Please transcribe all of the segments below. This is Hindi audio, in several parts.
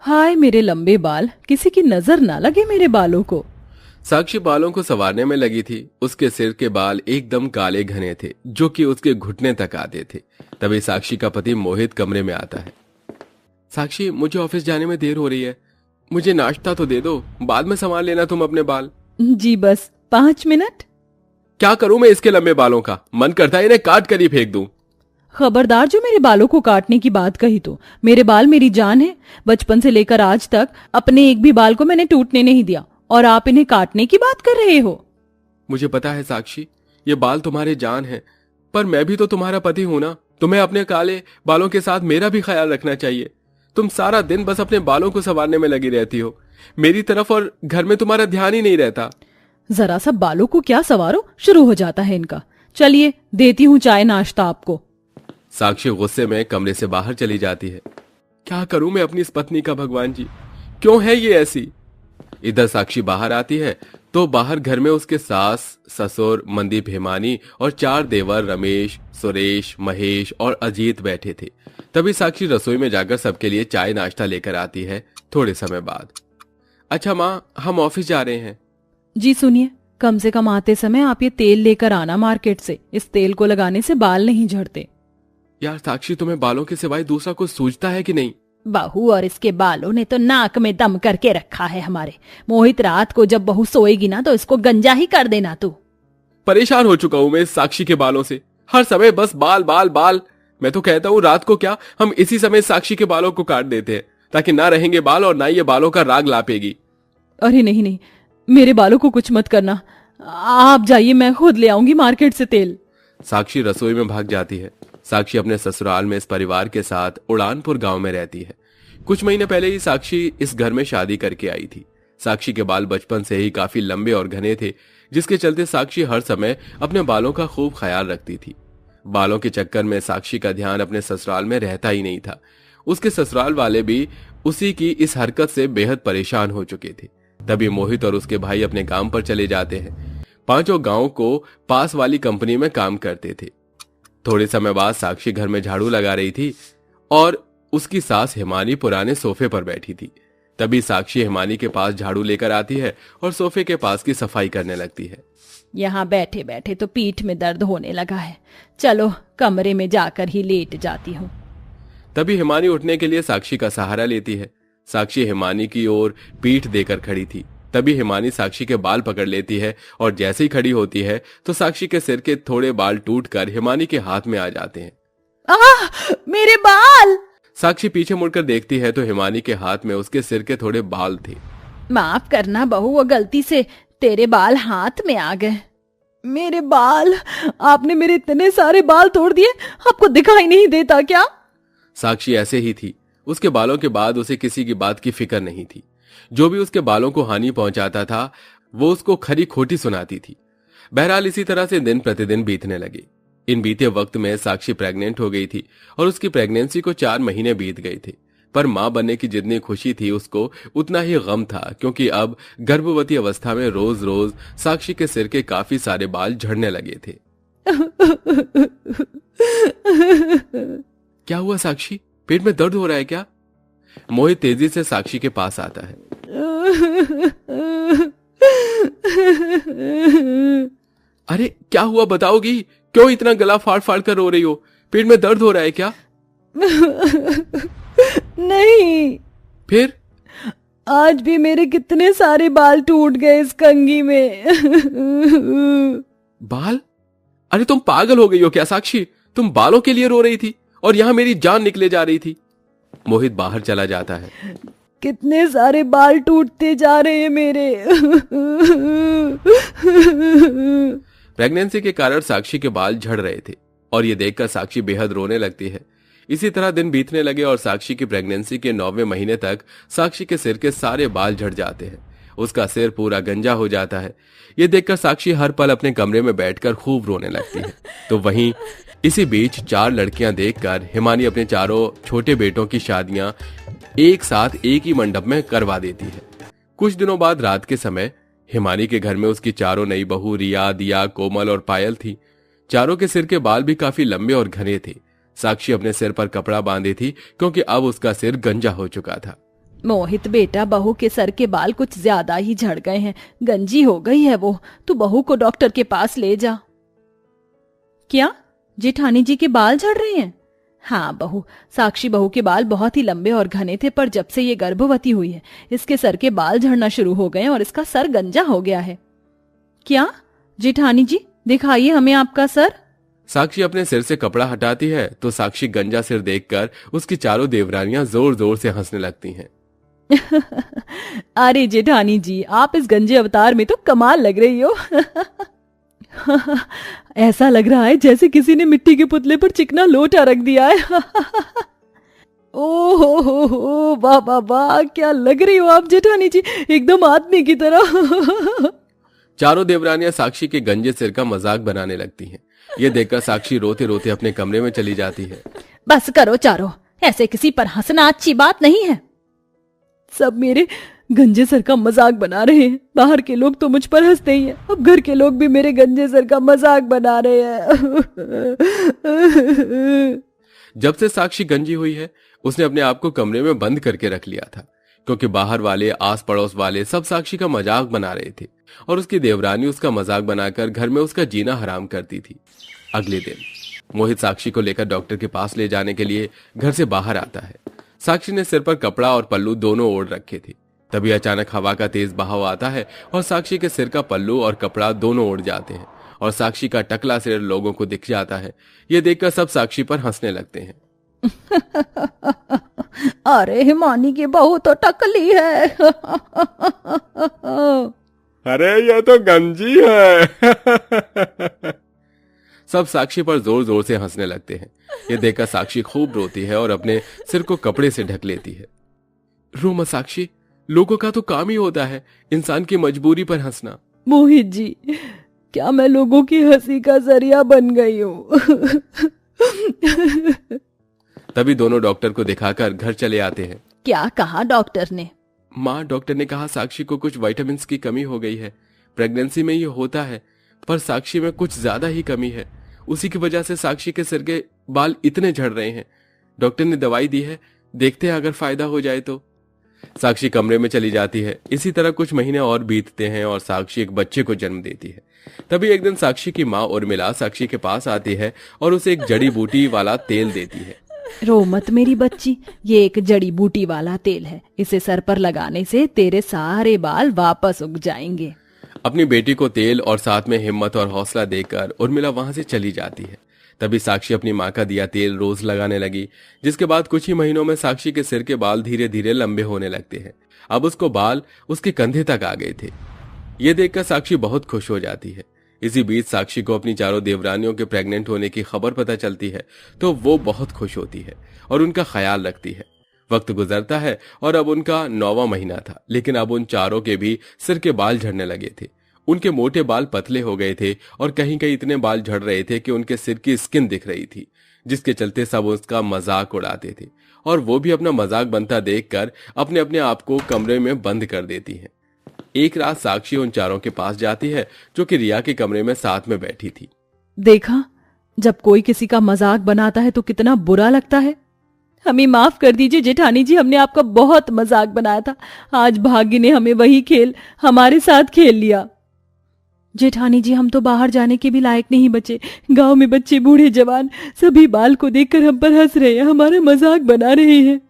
हाय मेरे लंबे बाल, किसी की नजर ना लगे मेरे बालों को। साक्षी बालों को संवारने में लगी थी। उसके सिर के बाल एकदम काले घने थे, जो कि उसके घुटने तक आते थे। तभी साक्षी का पति मोहित कमरे में आता है। साक्षी, मुझे ऑफिस जाने में देर हो रही है, मुझे नाश्ता तो दे दो, बाद में संवार लेना तुम अपने बाल। जी बस 5 मिनट। क्या करूं मैं इसके लंबे बालों का, मन करता है इन्हें काट कर ही फेंक दूं। खबरदार जो मेरे बालों को काटने की बात कही तो। मेरे बाल मेरी जान है। बचपन से लेकर आज तक अपने एक भी बाल को मैंने टूटने नहीं दिया, और आप इन्हें काटने की बात कर रहे हो। मुझे पता है साक्षी, ये बाल तुम्हारे जान है, पर मैं भी तो तुम्हारा पति हूं ना। तुम्हें अपने काले बालों के साथ मेरा भी ख्याल रखना चाहिए। तुम सारा दिन बस अपने बालों को संवारने में लगी रहती हो, मेरी तरफ और घर में तुम्हारा ध्यान ही नहीं रहता। जरा सा बालों को क्या सवारो, शुरू हो जाता है इनका। चलिए देती हूँ चाय नाश्ता आपको। साक्षी गुस्से में कमरे से बाहर चली जाती है। क्या करूं मैं अपनी इस पत्नी का, भगवान जी, क्यों है ये ऐसी। इधर साक्षी बाहर आती है तो बाहर घर में उसके सास ससुर मनदीप हेमानी और 4 देवर रमेश सुरेश महेश और अजीत बैठे थे। तभी साक्षी रसोई में जाकर सबके लिए चाय नाश्ता लेकर आती है थोड़े समय बाद। अच्छा माँ, हम ऑफिस जा रहे हैं। जी सुनिए, कम से कम आते समय आप ये तेल लेकर आना मार्केट से। इस तेल को लगाने से बाल नहीं झड़ते। यार साक्षी, तुम्हें बालों के सिवाय दूसरा कुछ सूझता है कि नहीं। बहू और इसके बालों ने तो नाक में दम करके रखा है हमारे। मोहित, रात को जब बहू सोएगी ना तो इसको गंजा ही कर देना तू। परेशान हो चुका हूं मैं इस साक्षी के बालों से, हर समय बस बाल बाल बाल। मैं तो कहता हूँ रात को क्या हम इसी समय साक्षी के बालों को काट देते हैं, ताकि ना रहेंगे बाल और ना ये बालों का राग लापेगी। अरे नहीं नहीं, मेरे बालों को कुछ मत करना। आप जाइए, मैं खुद ले आऊंगी मार्केट से तेल। साक्षी रसोई में भाग जाती है। साक्षी अपने ससुराल में इस परिवार के साथ उड़ानपुर गांव में रहती है। कुछ महीने पहले ही साक्षी इस घर में शादी करके आई थी। साक्षी के बाल बचपन से ही काफी लंबे और घने थे, जिसके चलते साक्षी हर समय अपने बालों का खूब ख्याल रखती थी। बालों के चक्कर में साक्षी का ध्यान अपने ससुराल में रहता ही नहीं था। उसके ससुराल वाले भी उसी की इस हरकत से बेहद परेशान हो चुके थे। तभी मोहित और उसके भाई अपने काम पर चले जाते हैं। पांचों गांव को पास वाली कंपनी में काम करते थे। थोड़े समय बाद साक्षी घर में झाड़ू लगा रही थी और उसकी सास हिमानी पुराने सोफे पर बैठी थी। तभी साक्षी हिमानी के पास झाड़ू लेकर आती है और सोफे के पास की सफाई करने लगती है। यहाँ बैठे बैठे तो पीठ में दर्द होने लगा है, चलो कमरे में जाकर ही लेट जाती हूँ। तभी हिमानी उठने के लिए साक्षी का सहारा लेती है। साक्षी हिमानी की ओर पीठ देकर खड़ी थी। तभी हिमानी साक्षी के बाल पकड़ लेती है और जैसे ही खड़ी होती है तो साक्षी के सिर के थोड़े बाल टूटकर हिमानी के हाथ में आ जाते हैं। मेरे बाल! साक्षी पीछे मुड़कर देखती है तो हिमानी के हाथ में उसके सिर के थोड़े बाल थे। माफ करना बहू, वो गलती से तेरे बाल हाथ में आ गए। मेरे बाल! आपने मेरे इतने सारे बाल तोड़ दिए, आपको दिखाई नहीं देता क्या? साक्षी ऐसे ही थी। उसके बालों के बाद उसे किसी की बात की फिक्र नहीं थी। जो भी उसके बालों को हानि पहुंचाता था वो उसको खरी खोटी सुनाती थी। बहरहाल इसी तरह से दिन प्रतिदिन बीतने लगे। इन बीते वक्त में साक्षी प्रेग्नेंट हो गई थी और उसकी प्रेगनेंसी को 4 महीने बीत गए थे। पर मां बनने की जितनी खुशी थी उसको उतना ही गम था, क्योंकि अब गर्भवती अवस्था में रोज रोज साक्षी के सिर के काफी सारे बाल झड़ने लगे थे। क्या हुआ साक्षी, पेट में दर्द हो रहा है क्या? मोहित तेजी से साक्षी के पास आता है। अरे क्या हुआ, बताओगी? क्यों इतना गला फाड़ फाड़ कर रो रही हो? पेट में दर्द हो रहा है क्या? नहीं। फिर? आज भी मेरे कितने सारे बाल टूट गए इस कंघी में। बाल? अरे तुम पागल हो गई हो क्या साक्षी? तुम बालों के लिए रो रही थी और यहाँ मेरी जान निकले जा रही थी। मोहित बाहर चला जाता है। कितने सारे बाल टूटते जा रहे हैं मेरे। प्रेगनेंसी के कारण साक्षी के बाल झड़ रहे थे और ये देखकर साक्षी बेहद रोने लगती है। इसी तरह दिन बीतने लगे और साक्षी की प्रेगनेंसी के 9वें महीने तक साक्षी के सिर के सारे बाल झड़ जाते हैं। उसका सिर पूरा गंजा हो जाता है। ये देखकर साक्षी हर पल अपने कमरे में बैठकर खूब रोने लगती है। तो वहीं इसी बीच 4 लड़कियां देखकर हिमानी अपने चारों छोटे बेटों की शादियां एक साथ एक ही मंडप में करवा देती है। कुछ दिनों बाद रात के समय हिमानी के घर में उसकी चारों नई बहू रिया, दिया, कोमल और पायल थी। चारों के सिर के बाल भी काफी लंबे और घने थे। साक्षी अपने सिर पर कपड़ा बांधी थी क्योंकि अब उसका सिर गंजा हो चुका था। मोहित बेटा, बहू के सर के बाल कुछ ज्यादा ही झड़ गए हैं, गंजी हो गई है वो, तू बहू को डॉक्टर के पास ले जा। क्या जेठानी जी के बाल झड़ रहे हैं? हाँ बहू, साक्षी बहू के बाल बहुत ही लंबे और घने थे, पर जब से ये गर्भवती हुई है इसके सर के बाल झड़ना शुरू हो गए और इसका सर गंजा हो गया है। क्या जेठानी जी, दिखाइए हमें आपका सर। साक्षी अपने सिर से कपड़ा हटाती है तो साक्षी गंजा सिर देखकर उसकी चारों देवरानियां जोर जोर से हंसने लगती हैं। अरे जेठानी जी, आप इस गंजे अवतार में तो कमाल लग रही हो। ऐसा लग रहा है जैसे किसी ने मिट्टी के पुतले पर चिकना लोटा रख दिया है। ओ हो, वाह वाह वाह, क्या लग रही हो आप जेठानी जी, एकदम आदमी की तरह। चारों देवरानियां साक्षी के गंजे सिर का मजाक बनाने लगती हैं। ये देखकर साक्षी रोते रोते अपने कमरे में चली जाती है। बस करो चारों, ऐसे किसी पर हंसना अच्छी बात नहीं है। सब मेरे गंजे सर का मजाक बना रहे हैं। बाहर के लोग तो मुझ पर हंसते ही हैं, अब घर के लोग भी मेरे गंजे सर का मजाक बना रहे हैं। जब से साक्षी गंजी हुई है उसने अपने आप को कमरे में बंद करके रख लिया था, क्योंकि बाहर वाले आस पड़ोस वाले सब साक्षी का मजाक बना रहे थे और उसकी देवरानी उसका मजाक बनाकर घर में उसका जीना हराम करती थी। अगले दिन मोहित साक्षी को लेकर डॉक्टर के पास ले जाने के लिए घर से बाहर आता है। साक्षी ने सिर पर कपड़ा और पल्लू दोनों ओढ़ रखे थे। तभी अचानक हवा का तेज बहाव आता है और साक्षी के सिर का पल्लू और कपड़ा दोनों उड़ जाते हैं और साक्षी का टकला सिर लोगों को दिख जाता है। ये देखकर सब साक्षी पर हंसने लगते हैं। अरे हिमानी की बहू तो टकली है। अरे ये तो गंजी है। सब साक्षी पर जोर जोर से हंसने लगते हैं। ये देखकर साक्षी खूब रोती है और अपने सिर को कपड़े से ढक लेती है। रो मत साक्षी, लोगों का तो काम ही होता है इंसान की मजबूरी पर हंसना। मोहित जी, क्या मैं लोगों की हंसी का जरिया बन गई हूँ? तभी दोनों डॉक्टर को दिखाकर घर चले आते हैं। क्या कहा डॉक्टर ने? माँ, डॉक्टर ने कहा साक्षी को कुछ विटामिन की कमी हो गई है। प्रेगनेंसी में ये होता है, पर साक्षी में कुछ ज्यादा ही कमी है। उसी की वजह से साक्षी के सिर के बाल इतने झड़ रहे हैं। डॉक्टर ने दवाई दी है, देखते हैं अगर फायदा हो जाए तो। साक्षी कमरे में चली जाती है। इसी तरह कुछ महीने और बीतते हैं और साक्षी एक बच्चे को जन्म देती है। तभी एक दिन साक्षी की माँ उर्मिला साक्षी के पास आती है और उसे एक जड़ी बूटी वाला तेल देती है। रो मत मेरी बच्ची, ये एक जड़ी बूटी वाला तेल है, इसे सर पर लगाने से तेरे सारे बाल वापस उग जाएंगे। अपनी बेटी को तेल और साथ में हिम्मत और हौसला देकर उर्मिला वहां से चली जाती है। तभी साक्षी अपनी माँ का दिया तेल रोज लगाने लगी, जिसके बाद कुछ ही महीनों में साक्षी के सिर के बाल धीरे धीरे लंबे होने लगते हैं। अब उसको बाल उसके कंधे तक आ गए थे। ये देखकर साक्षी बहुत खुश हो जाती है। इसी बीच साक्षी को अपनी चारों देवरानियों के प्रेग्नेंट होने की खबर पता चलती है तो वो बहुत खुश होती है और उनका ख्याल रखती है। वक्त गुजरता है और अब उनका 9वां महीना था, लेकिन अब उन चारों के भी सिर के बाल झड़ने लगे थे। उनके मोटे बाल पतले हो गए थे और कहीं कहीं इतने बाल झड़ रहे थे कि उनके सिर की स्किन दिख रही थी, जिसके चलते सब उसका मजाक उड़ाते थे और वो भी अपना मजाक बनता देखकर अपने अपने आप को कमरे में बंद कर देती है। एक रात साक्षी उन चारों के पास जाती है जो कि रिया के कमरे में साथ में बैठी थी। देखा, जब कोई किसी का मजाक बनाता है तो कितना बुरा लगता है। हमें माफ कर दीजिए जेठानी जी, हमने आपका बहुत मजाक बनाया था। आज भाग्य ने हमें वही खेल हमारे साथ खेल लिया। जेठानी जी, हम तो बाहर जाने के भी लायक नहीं बचे। गांव में बच्चे बूढ़े जवान सभी बाल को देखकर हम पर हंस रहे हैं, हमारा मजाक बना रहे हैं।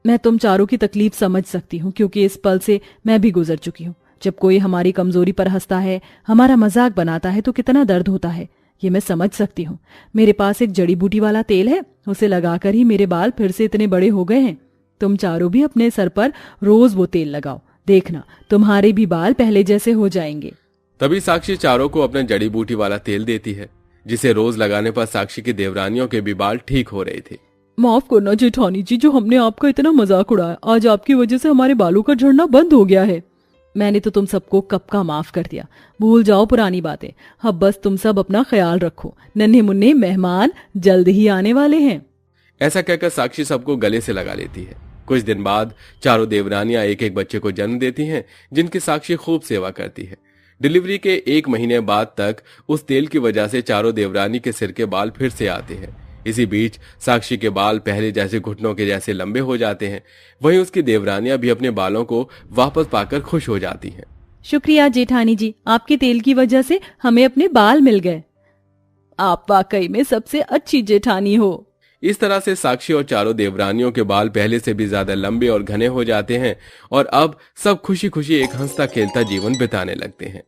मैं तुम चारों की तकलीफ समझ सकती हूँ, क्योंकि इस पल से मैं भी गुजर चुकी हूँ। जब कोई हमारी कमजोरी पर हंसता है, हमारा मजाक बनाता है तो कितना दर्द होता है, ये मैं समझ सकती हूँ। मेरे पास एक जड़ी बूटी वाला तेल है, उसे लगाकर ही मेरे बाल फिर से इतने बड़े हो गए हैं। तुम चारों भी अपने सर पर रोज वो तेल लगाओ, देखना तुम्हारे भी बाल पहले जैसे हो जाएंगे। तभी साक्षी चारों को अपने जड़ी बूटी वाला तेल देती है, जिसे रोज लगाने पर साक्षी की देवरानियों के भी बाल ठीक हो रहे थे। माफ करना जेठानी जी, जो हमने आपका इतना मजाक उड़ाया, आज आपकी वजह से हमारे बालों का झड़ना बंद हो गया है। मैंने तो तुम सबको कब का माफ कर दिया, भूल जाओ पुरानी बातें। अब बस तुम सब अपना ख्याल रखो, नन्हे मुन्ने मेहमान जल्द ही आने वाले हैं। ऐसा कहकर साक्षी सबको गले से लगा लेती है। कुछ दिन बाद चारों देवरानियां एक एक बच्चे को जन्म देती हैं, जिनकी साक्षी खूब सेवा करती है। डिलीवरी के 1 महीने बाद तक उस तेल की वजह से चारों देवरानी के सिर के बाल फिर से आते हैं। इसी बीच साक्षी के बाल पहले जैसे घुटनों के जैसे लंबे हो जाते हैं। वहीं उसकी देवरानियां भी अपने बालों को वापस पाकर खुश हो जाती हैं। शुक्रिया जेठानी जी, आपके तेल की वजह से हमें अपने बाल मिल गए। आप वाकई में सबसे अच्छी जेठानी हो। इस तरह से साक्षी और चारों देवरानियों के बाल पहले से भी ज्यादा लंबे और घने हो जाते हैं और अब सब खुशी खुशी एक हंसता खेलता जीवन बिताने लगते हैं।